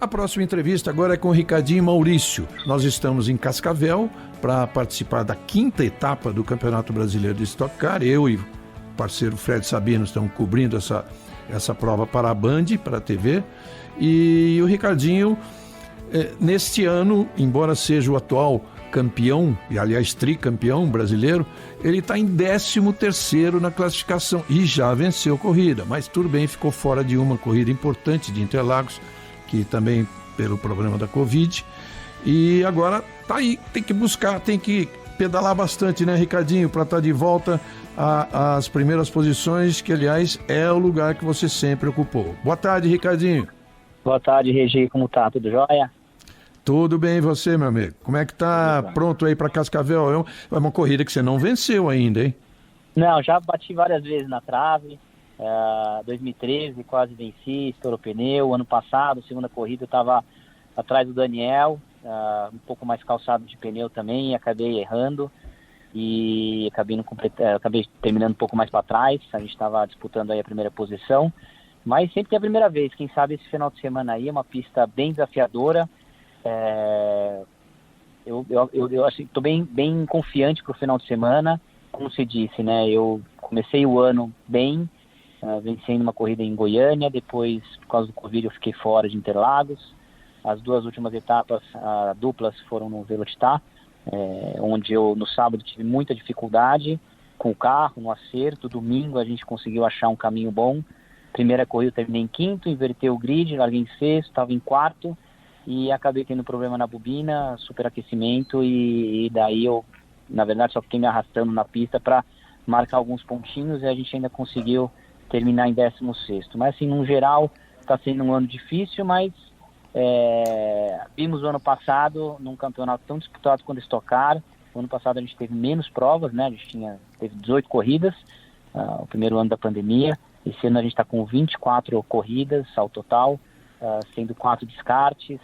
A próxima entrevista agora é com o Ricardinho Maurício. Nós estamos em Cascavel para participar da 5ª etapa do Campeonato Brasileiro de Stock Car. Eu e o parceiro Fred Sabino estamos cobrindo essa prova para a Band, para a TV. E o Ricardinho, neste ano, embora seja o atual campeão, e aliás tricampeão brasileiro, ele está em 13º na classificação e já venceu a corrida. Mas tudo bem, ficou fora de uma corrida importante de Interlagos, que também pelo problema da Covid, e agora tá aí, tem que buscar, tem que pedalar bastante, né, Ricardinho, para estar de volta às primeiras posições, que aliás é o lugar que você sempre ocupou. Boa tarde, Ricardinho. Boa tarde, Regi, como tá? Tudo jóia? Tudo bem, e você, meu amigo? Como é que tá pronto aí para Cascavel? É uma corrida que você não venceu ainda, hein? Não, já bati várias vezes na trave. 2013 quase venci, estourou pneu. Ano passado, segunda corrida, eu estava atrás do Daniel, um pouco mais calçado de pneu também, acabei errando e acabei terminando um pouco mais para trás. A gente estava disputando aí a primeira posição, mas sempre tem a primeira vez. Quem sabe esse final de semana aí é uma pista bem desafiadora. Eu estou bem confiante para o final de semana. Como se disse, né? Eu comecei o ano bem, vencendo uma corrida em Goiânia. Depois, por causa do Covid, eu fiquei fora de Interlagos. As duas últimas etapas duplas foram no Velocitar, onde eu no sábado tive muita dificuldade com o carro, no acerto. Domingo a gente conseguiu achar um caminho bom. Primeira corrida eu terminei em 5º, inverteu o grid, larguei em 6º, estava em 4º e acabei tendo problema na bobina, superaquecimento, e daí eu, na verdade, só fiquei me arrastando na pista para marcar alguns pontinhos, e a gente ainda conseguiu terminar em 16º. Mas assim, no geral, está sendo um ano difícil, mas vimos o ano passado num campeonato tão disputado quanto o Stock Car. O ano passado a gente teve menos provas, né? A gente teve 18 corridas, o primeiro ano da pandemia. Esse ano a gente está com 24 corridas ao total, sendo 4 descartes.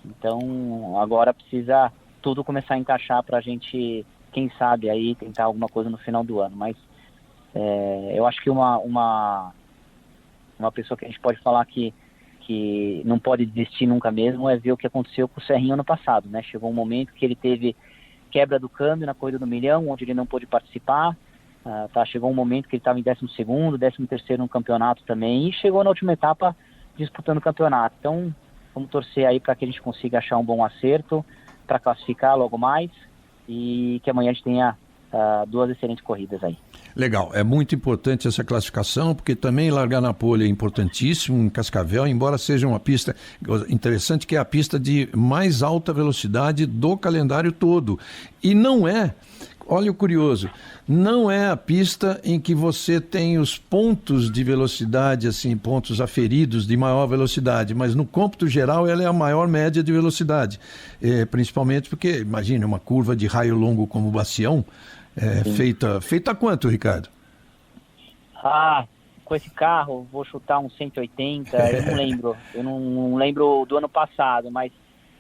Então agora precisa tudo começar a encaixar para a gente, quem sabe, aí tentar alguma coisa no final do ano. Mas eu acho que uma pessoa que a gente pode falar que não pode desistir nunca mesmo é ver o que aconteceu com o Serrinho ano passado, né? Chegou um momento que ele teve quebra do câmbio na corrida do milhão, onde ele não pôde participar. Chegou um momento que ele estava em 12º, 13º no campeonato também, e chegou na última etapa disputando o campeonato. Então vamos torcer aí para que a gente consiga achar um bom acerto para classificar logo mais, e que amanhã a gente tenha duas excelentes corridas aí. Legal, é muito importante essa classificação, porque também largar na pole é importantíssimo em Cascavel, embora seja uma pista interessante, que é a pista de mais alta velocidade do calendário todo. E não é, olha o curioso, não é a pista em que você tem os pontos de velocidade, assim, pontos aferidos de maior velocidade, mas no cômputo geral ela é a maior média de velocidade, principalmente porque, imagine, uma curva de raio longo como o Bacião, feita a quanto, Ricardo? Com esse carro, vou chutar uns 180, eu não lembro do ano passado, mas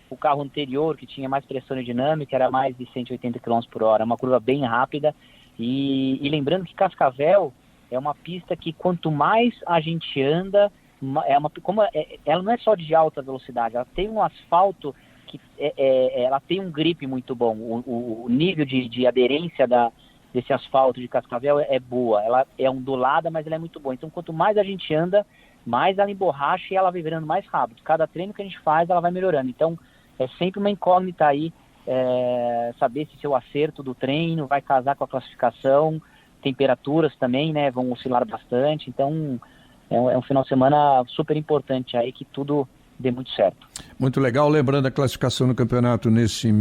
o carro anterior, que tinha mais pressão aerodinâmica, era mais de 180 km por hora, uma curva bem rápida, e lembrando que Cascavel é uma pista que quanto mais a gente anda, ela não é só de alta velocidade, ela tem um asfalto que ela tem um grip muito bom, o nível de aderência desse asfalto de Cascavel é boa, ela é ondulada, mas ela é muito boa. Então quanto mais a gente anda, mais ela emborracha e ela vai virando mais rápido. Cada treino que a gente faz, ela vai melhorando. Então é sempre uma incógnita aí, saber se seu acerto do treino vai casar com a classificação. Temperaturas também, né, vão oscilar bastante. Então é um final de semana super importante aí, que tudo dê muito certo. Muito legal, lembrando a classificação no campeonato nesse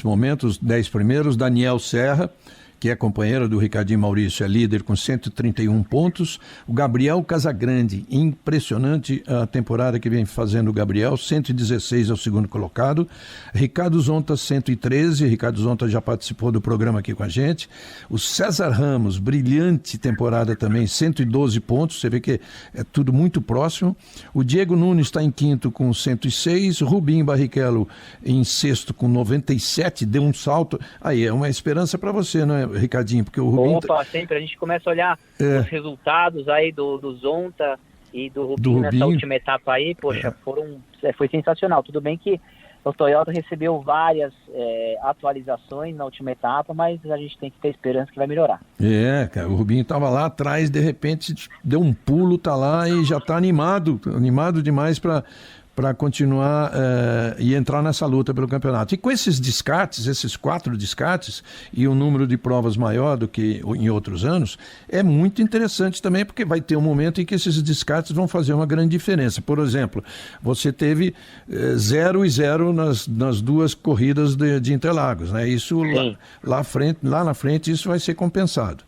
momento, os 10 primeiros, Daniel Serra, que é companheiro do Ricardinho Maurício, é líder com 131 pontos. O Gabriel Casagrande, impressionante a temporada que vem fazendo o Gabriel, 116 é o segundo colocado. Ricardo Zonta, 113, Ricardo Zonta já participou do programa aqui com a gente. O César Ramos, brilhante temporada também, 112 pontos, você vê que é tudo muito próximo. O Diego Nunes está em quinto com 106, Rubinho Barrichello em sexto com 97, deu um salto. Aí é uma esperança para você, né, Ricardinho? Porque o Rubinho... sempre a gente começa a olhar os resultados aí do Zonta e do Rubinho nessa última etapa aí, poxa, foram foi sensacional. Tudo bem que o Toyota recebeu várias atualizações na última etapa, mas a gente tem que ter esperança que vai melhorar. Cara, o Rubinho estava lá atrás, de repente deu um pulo, tá lá e já está animado demais para continuar e entrar nessa luta pelo campeonato. E com esses descartes, esses 4 descartes, e um número de provas maior do que em outros anos, é muito interessante também, porque vai ter um momento em que esses descartes vão fazer uma grande diferença. Por exemplo, você teve 0 e 0 nas 2 corridas de Interlagos, né? Isso lá na frente, isso vai ser compensado.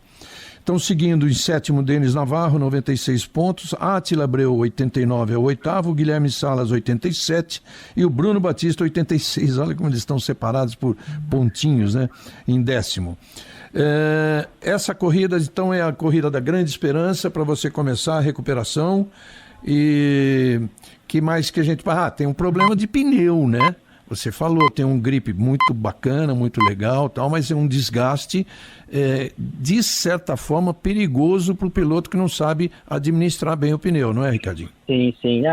Então, seguindo em 7º, Denis Navarro, 96 pontos, Átila Abreu, 89 é o 8º, Guilherme Salas, 87 e o Bruno Batista, 86. Olha como eles estão separados por pontinhos, né? Em 10º. Essa corrida, então, é a corrida da grande esperança para você começar a recuperação. E que mais que a gente... tem um problema de pneu, né? Você falou, tem um grip muito bacana, muito legal, tal, mas é um desgaste, de certa forma, perigoso para o piloto que não sabe administrar bem o pneu, não é, Ricardinho? Sim.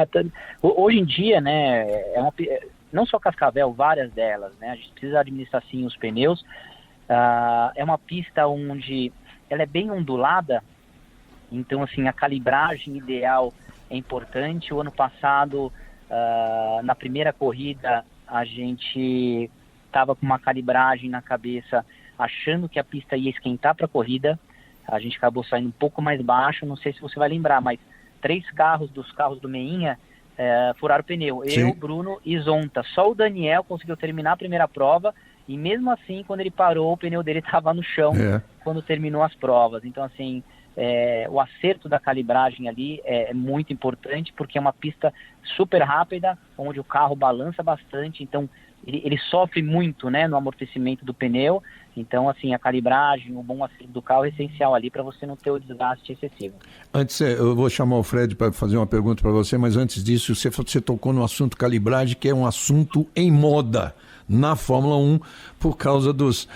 Hoje em dia, né, não só Cascavel, várias delas, né, a gente precisa administrar sim os pneus. É uma pista onde ela é bem ondulada, então assim, a calibragem ideal é importante. O ano passado, na primeira corrida, a gente estava com uma calibragem na cabeça, achando que a pista ia esquentar para a corrida. A gente acabou saindo um pouco mais baixo, não sei se você vai lembrar, mas 3 dos carros do Meinha furaram o pneu. Sim. Eu, Bruno e Zonta. Só o Daniel conseguiu terminar a primeira prova, e mesmo assim, quando ele parou, o pneu dele estava no chão quando terminou as provas. Então, assim, o acerto da calibragem ali é muito importante, porque é uma pista super rápida, onde o carro balança bastante, então ele sofre muito, né, no amortecimento do pneu. Então, assim, a calibragem, o bom acerto do carro é essencial ali para você não ter o desgaste excessivo. Antes, eu vou chamar o Fred para fazer uma pergunta para você, mas antes disso, você tocou no assunto calibragem, que é um assunto em moda na Fórmula 1, por causa dos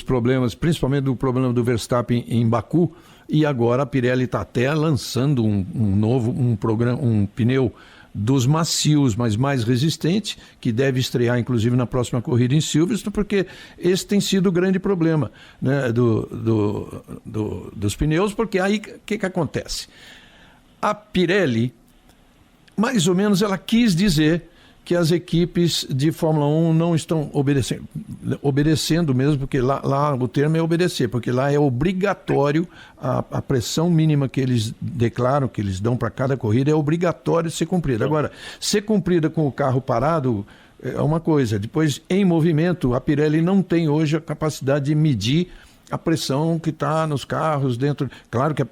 problemas, principalmente do problema do Verstappen em Baku. E agora a Pirelli está até lançando um pneu dos macios, mas mais resistente, que deve estrear inclusive na próxima corrida em Silverstone, porque esse tem sido o grande problema, né, dos pneus, porque aí o que acontece? A Pirelli, mais ou menos, ela quis dizer que as equipes de Fórmula 1 não estão obedecendo mesmo, porque lá o termo é obedecer, porque lá é obrigatório a pressão mínima que eles declaram, que eles dão para cada corrida, é obrigatório ser cumprida. Agora, ser cumprida com o carro parado é uma coisa, depois em movimento, a Pirelli não tem hoje a capacidade de medir a pressão que está nos carros dentro. Claro que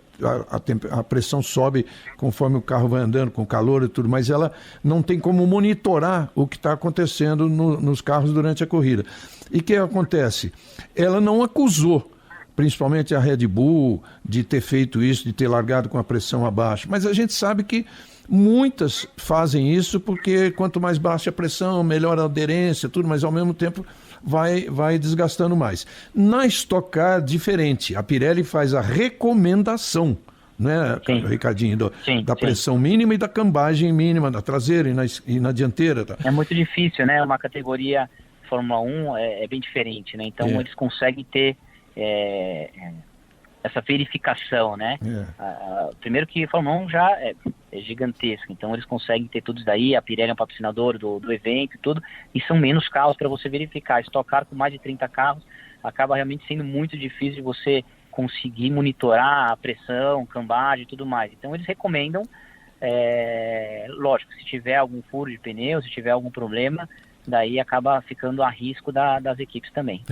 a pressão sobe conforme o carro vai andando, com calor e tudo, mas ela não tem como monitorar o que está acontecendo nos carros durante a corrida. E o que acontece? Ela não acusou, principalmente a Red Bull, de ter feito isso, de ter largado com a pressão abaixo, mas a gente sabe que muitas fazem isso porque quanto mais baixa a pressão, melhor a aderência, tudo, mas ao mesmo tempo vai desgastando mais. Na Stock Car, diferente. A Pirelli faz a recomendação, né, Ricardinho, da pressão mínima e da cambagem mínima na traseira e na dianteira. Tá? É muito difícil, né? Uma categoria Fórmula 1 é bem diferente, né? Então eles conseguem ter essa verificação, né? Primeiro que a Fórmula 1 já é gigantesca, então eles conseguem ter tudo isso daí. A Pirelli é um patrocinador do evento e tudo, e são menos carros para você verificar. Stock Car com mais de 30 carros acaba realmente sendo muito difícil de você conseguir monitorar a pressão, cambagem e tudo mais. Então eles recomendam, lógico, se tiver algum furo de pneu, se tiver algum problema, daí acaba ficando a risco das equipes também.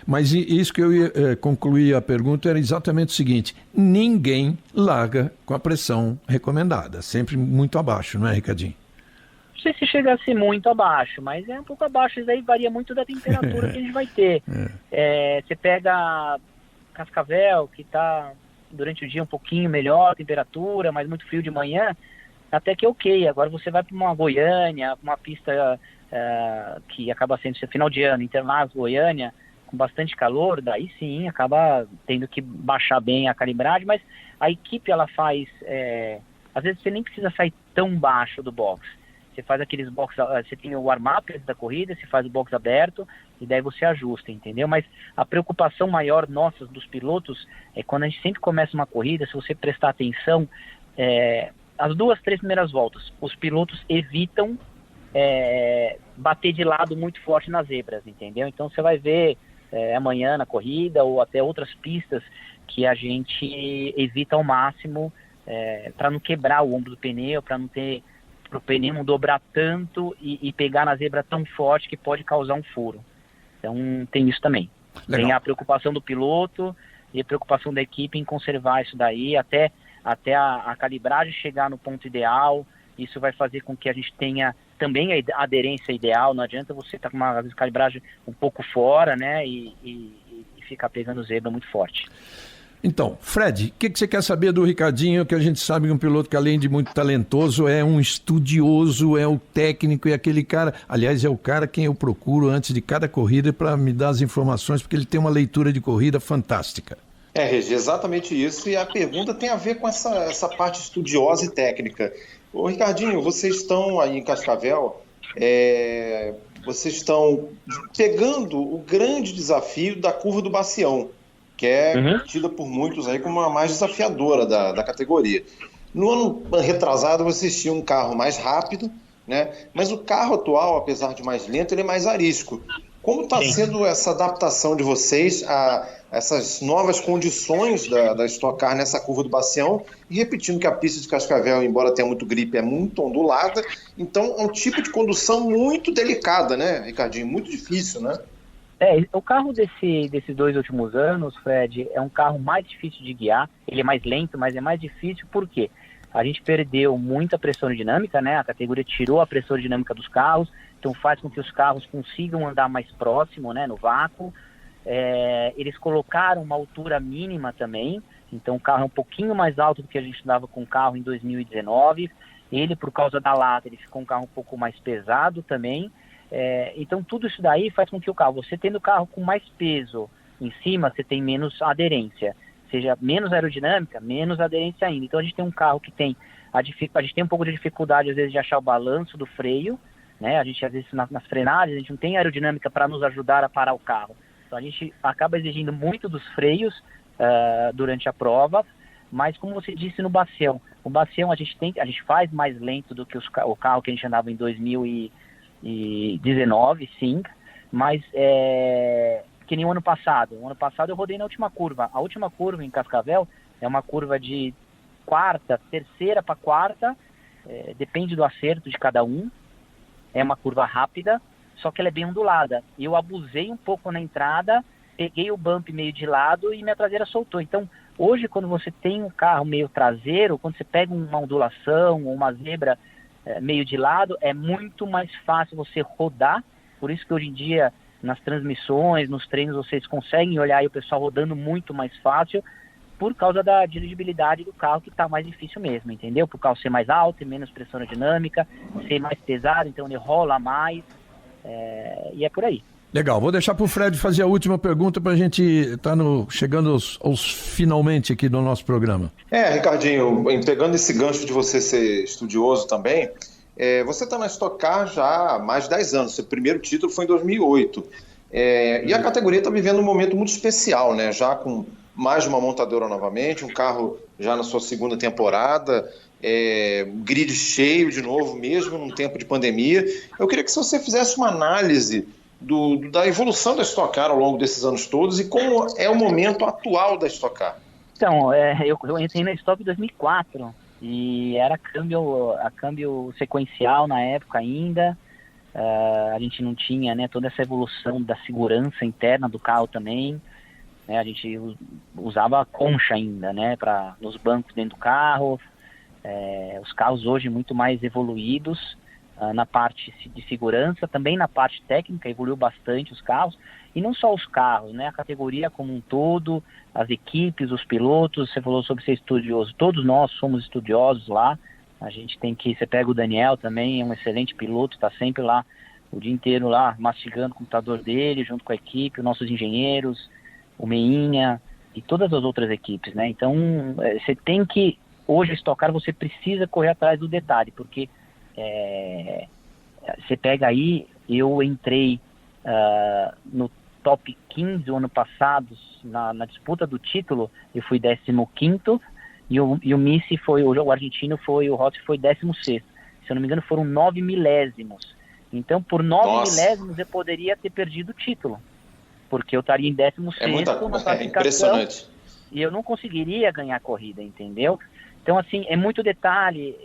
Mas isso que eu ia concluir a pergunta era exatamente o seguinte: ninguém larga com a pressão recomendada, sempre muito abaixo, não é, Ricardinho? Não sei se chega a ser muito abaixo, mas é um pouco abaixo. Isso aí varia muito da temperatura que a gente vai ter. Você pega Cascavel, que está durante o dia um pouquinho melhor a temperatura, mas muito frio de manhã, até que ok. Agora você vai para uma Goiânia, uma pista que acaba sendo final de ano, Interlagos, Goiânia, com bastante calor, daí sim acaba tendo que baixar bem a calibragem, mas a equipe ela faz, às vezes você nem precisa sair tão baixo do box, você faz aqueles box, você tem o warm-up da corrida, você faz o box aberto e daí você ajusta, entendeu? Mas a preocupação maior nossa dos pilotos é quando a gente sempre começa uma corrida, se você prestar atenção, as 2, 3 primeiras voltas, os pilotos evitam bater de lado muito forte nas zebras, entendeu? Então você vai ver amanhã na corrida ou até outras pistas que a gente evita ao máximo para não quebrar o ombro do pneu, para o pneu não dobrar tanto e pegar na zebra tão forte que pode causar um furo. Então tem isso também. Legal. Tem a preocupação do piloto e a preocupação da equipe em conservar isso daí até a calibragem chegar no ponto ideal. Isso vai fazer com que a gente tenha também a aderência ideal. Não adianta você estar com uma às vezes, calibragem um pouco fora, né, e ficar pegando zebra muito forte. Então, Fred, o que você quer saber do Ricardinho, que a gente sabe que um piloto que além de muito talentoso é um estudioso, é o técnico, é aquele cara, aliás, é o cara quem eu procuro antes de cada corrida para me dar as informações, porque ele tem uma leitura de corrida fantástica. Regi, exatamente isso, e a pergunta tem a ver com essa parte estudiosa e técnica. Ô, Ricardinho, vocês estão aí em Cascavel, vocês estão pegando o grande desafio da curva do Bacião, que é tida por muitos aí como a mais desafiadora da categoria. No ano retrasado, vocês tinham um carro mais rápido, né? Mas o carro atual, apesar de mais lento, ele é mais arisco. Como está sendo essa adaptação de vocês a essas novas condições da Stock Car nessa curva do Bacião? E repetindo que a pista de Cascavel, embora tenha muito gripe, é muito ondulada, então é um tipo de condução muito delicada, né, Ricardinho? Muito difícil, né? O carro desses 2 últimos anos, Fred, é um carro mais difícil de guiar. Ele é mais lento, mas é mais difícil por quê? A gente perdeu muita pressão aerodinâmica, né? A categoria tirou a pressão aerodinâmica dos carros, então faz com que os carros consigam andar mais próximo, né, no vácuo. Eles colocaram uma altura mínima também, então o carro é um pouquinho mais alto do que a gente dava com o carro em 2019. Ele, por causa da lata, ele ficou um carro um pouco mais pesado também. Então tudo isso daí faz com que o carro, você tendo o carro com mais peso em cima, você tem menos aderência, seja menos aerodinâmica, menos aderência ainda. Então a gente tem um carro que tem a gente tem um pouco de dificuldade às vezes de achar o balanço do freio, né? A gente às vezes nas frenagens a gente não tem aerodinâmica para nos ajudar a parar o carro. Então a gente acaba exigindo muito dos freios durante a prova, mas como você disse no Bacião, o Bacião a gente faz mais lento do que o carro que a gente andava em 2019, sim, mas que nem o ano passado. O ano passado eu rodei na última curva. A última curva em Cascavel é uma curva de terceira para quarta, depende do acerto de cada um. É uma curva rápida, só que ela é bem ondulada. Eu abusei um pouco na entrada, peguei o bump meio de lado e minha traseira soltou. Então, hoje, quando você tem um carro meio traseiro, quando você pega uma ondulação ou uma zebra meio de lado, é muito mais fácil você rodar. Por isso que hoje em dia, nas transmissões, nos treinos, vocês conseguem olhar aí o pessoal rodando muito mais fácil, por causa da dirigibilidade do carro, que está mais difícil mesmo, entendeu? Por o carro ser mais alto, ter menos pressão aerodinâmica, ser mais pesado, então ele rola mais, e é por aí. Legal, vou deixar para o Fred fazer a última pergunta para a gente estar chegando aos finalmente aqui do nosso programa. Ricardinho, pegando esse gancho de você ser estudioso também, você está na Stock Car já há mais de 10 anos, seu primeiro título foi em 2008, e a categoria está vivendo um momento muito especial, né? Já com mais de uma montadora novamente, um carro já na sua segunda temporada, grid cheio de novo, mesmo num tempo de pandemia. Eu queria que você fizesse uma análise da evolução da Stock Car ao longo desses anos todos e como é o momento atual da Stock Car. Então, eu entrei na Stock em 2004 e era câmbio sequencial na época ainda. A gente não tinha, né, toda essa evolução da segurança interna do carro também. A gente usava concha ainda, né, nos bancos dentro do carro. Os carros hoje muito mais evoluídos na parte de segurança, também na parte técnica, evoluiu bastante os carros, e não só os carros, né, a categoria como um todo, as equipes, os pilotos. Você falou sobre ser estudioso, todos nós somos estudiosos lá. Você pega o Daniel também, é um excelente piloto, está sempre lá o dia inteiro lá, mastigando o computador dele, junto com a equipe, os nossos engenheiros, o Meinha e todas as outras equipes, né? Então, você tem que, hoje, estocar, você precisa correr atrás do detalhe, porque você pega aí, eu entrei no top 15 o ano passado, na disputa do título, eu fui 15º, e o Missi foi, o argentino foi, o Rossi foi 16º. Se eu não me engano, foram 9 milésimos. Então, por 9 milésimos, eu poderia ter perdido o título, porque eu estaria em 16º na classificação, impressionante. E eu não conseguiria ganhar a corrida, entendeu? Então, assim, é muito detalhe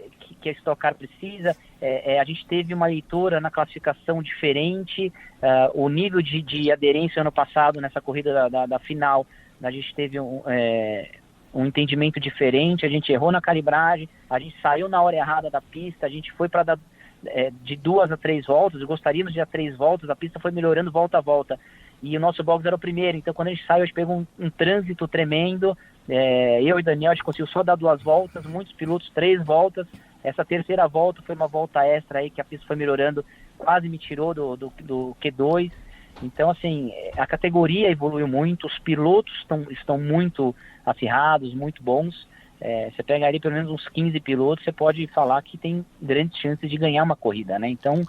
que a Stock Car precisa. A gente teve uma leitura na classificação diferente, o nível de aderência ano passado nessa corrida da final, a gente teve um entendimento diferente, a gente errou na calibragem, a gente saiu na hora errada da pista, a gente foi para dar de 2 a 3 voltas, gostaríamos de dar 3 voltas, a pista foi melhorando volta a volta, e o nosso box era o primeiro, então quando a gente saiu, a gente pegou um trânsito tremendo, eu e Daniel, a gente conseguiu só dar 2 voltas, muitos pilotos 3 voltas, essa terceira volta foi uma volta extra aí, que a pista foi melhorando, quase me tirou do Q2, então assim, a categoria evoluiu muito, os pilotos estão muito acirrados, muito bons. Você pega ali pelo menos uns 15 pilotos, você pode falar que tem grandes chances de ganhar uma corrida, né? Então,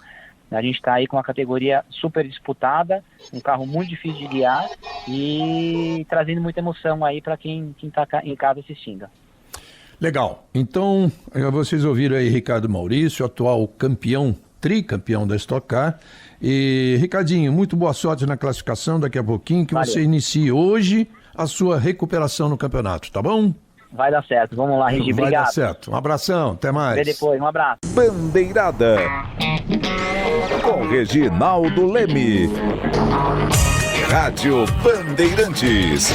a gente está aí com uma categoria super disputada, um carro muito difícil de guiar e trazendo muita emoção aí para quem está em casa assistindo. Legal. Então, vocês ouviram aí Ricardo Maurício, atual tricampeão da Stock Car. E, Ricardinho, muito boa sorte na classificação daqui a pouquinho, que Valeu. Você inicie hoje a sua recuperação no campeonato, tá bom? Vai dar certo. Vamos lá, Regi. Obrigado. Vai dar certo. Um abração. Até mais. Até depois. Um abraço. Bandeirada com Reginaldo Leme. Rádio Bandeirantes.